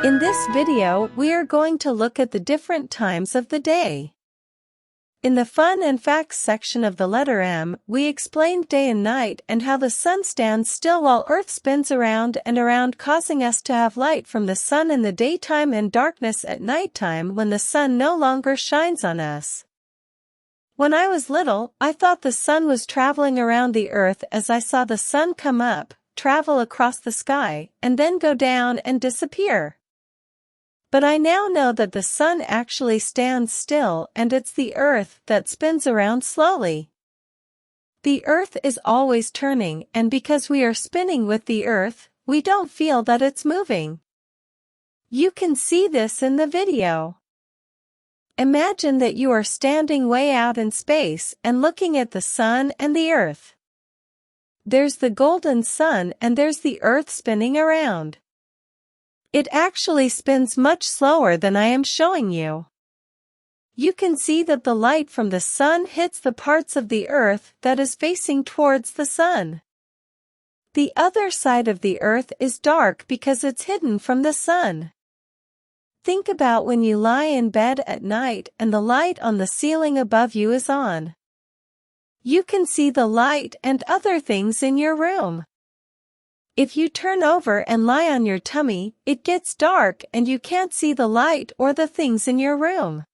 In this video, we are going to look at the different times of the day. In the Fun and Facts section of the letter M, we explained day and night and how the sun stands still while Earth spins around and around, causing us to have light from the sun in the daytime and darkness at nighttime when the sun no longer shines on us. When I was little, I thought the sun was traveling around the Earth as I saw the sun come up, travel across the sky, and then go down and disappear. But I now know that the sun actually stands still and it's the Earth that spins around slowly. The Earth is always turning, and because we are spinning with the Earth, we don't feel that it's moving. You can see this in the video. Imagine that you are standing way out in space and looking at the sun and the Earth. There's the golden sun and there's the Earth spinning around. It actually spins much slower than I am showing you. You can see that the light from the sun hits the parts of the Earth that is facing towards the sun. The other side of the Earth is dark because it's hidden from the sun. Think about when you lie in bed at night and the light on the ceiling above you is on. You can see the light and other things in your room. If you turn over and lie on your tummy, it gets dark and you can't see the light or the things in your room.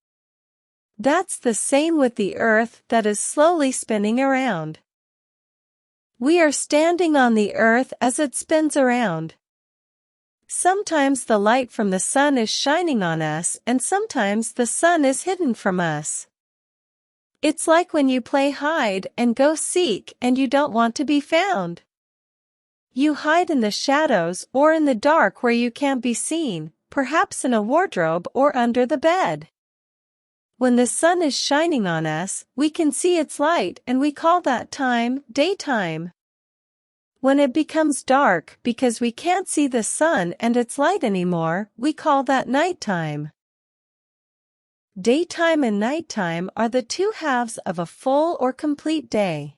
That's the same with the Earth that is slowly spinning around. We are standing on the Earth as it spins around. Sometimes the light from the sun is shining on us and sometimes the sun is hidden from us. It's like when you play hide and go seek and you don't want to be found. You hide in the shadows or in the dark where you can't be seen, perhaps in a wardrobe or under the bed. When the sun is shining on us, we can see its light and we call that time daytime. When it becomes dark because we can't see the sun and its light anymore, we call that nighttime. Daytime and nighttime are the two halves of a full or complete day.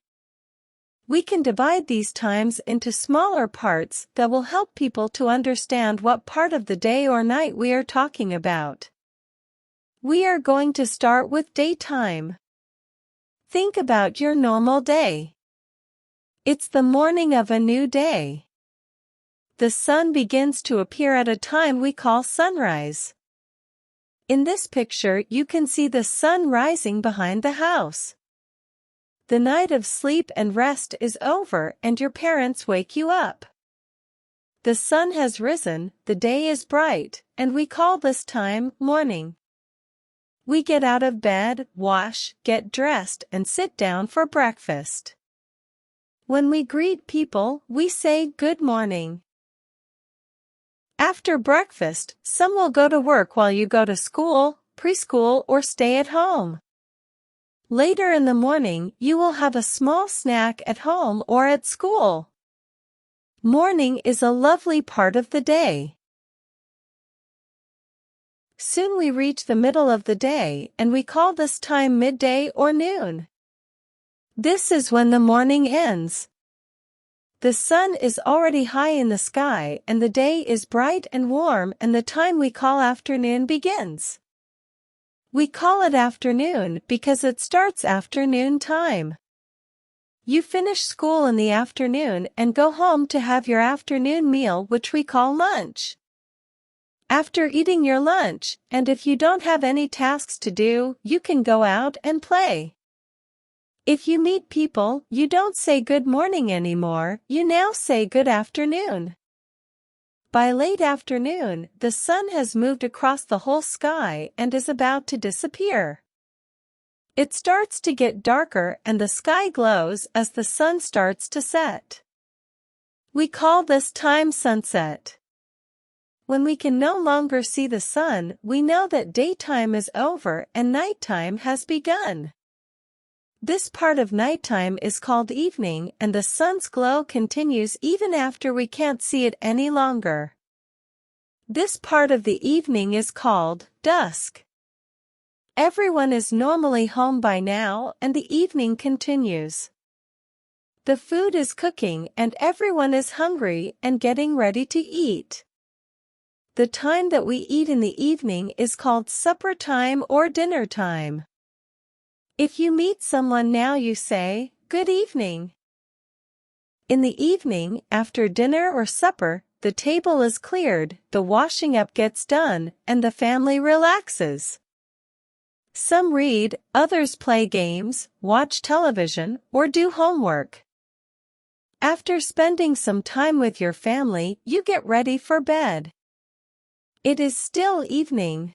We can divide these times into smaller parts that will help people to understand what part of the day or night we are talking about. We are going to start with daytime. Think about your normal day. It's the morning of a new day. The sun begins to appear at a time we call sunrise. In this picture, you can see the sun rising behind the house. The night of sleep and rest is over and your parents wake you up. The sun has risen, the day is bright, and we call this time morning. We get out of bed, wash, get dressed, and sit down for breakfast. When we greet people, we say good morning. After breakfast, some will go to work while you go to school, preschool, or stay at home. Later in the morning, you will have a small snack at home or at school. Morning is a lovely part of the day. Soon we reach the middle of the day and we call this time midday or noon. This is when the morning ends. The sun is already high in the sky and the day is bright and warm and the time we call afternoon begins. We call it afternoon because it starts afternoon time. You finish school in the afternoon and go home to have your afternoon meal, which we call lunch. After eating your lunch, and if you don't have any tasks to do, you can go out and play. If you meet people, you don't say good morning anymore, you now say good afternoon. By late afternoon, the sun has moved across the whole sky and is about to disappear. It starts to get darker and the sky glows as the sun starts to set. We call this time sunset. When we can no longer see the sun, we know that daytime is over and nighttime has begun. This part of nighttime is called evening and the sun's glow continues even after we can't see it any longer. This part of the evening is called dusk. Everyone is normally home by now and the evening continues. The food is cooking and everyone is hungry and getting ready to eat. The time that we eat in the evening is called supper time or dinner time. If you meet someone now, you say, "Good evening." In the evening, after dinner or supper, the table is cleared, the washing up gets done, and the family relaxes. Some read, others play games, watch television, or do homework. After spending some time with your family, you get ready for bed. It is still evening.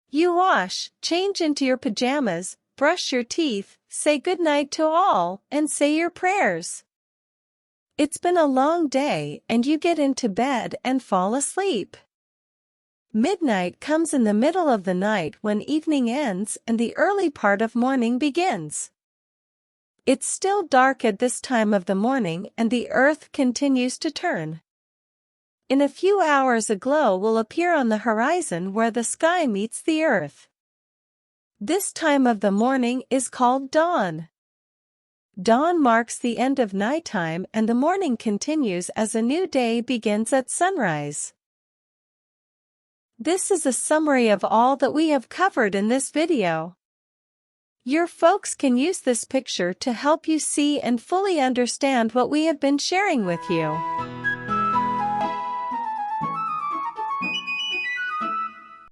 You wash, change into your pajamas, brush your teeth, say goodnight to all, and say your prayers. It's been a long day and you get into bed and fall asleep. Midnight comes in the middle of the night when evening ends and the early part of morning begins. It's still dark at this time of the morning and the earth continues to turn. In a few hours a glow will appear on the horizon where the sky meets the earth. This time of the morning is called dawn. Dawn marks the end of nighttime and the morning continues as a new day begins at sunrise. This is a summary of all that we have covered in this video. Your folks can use this picture to help you see and fully understand what we have been sharing with you.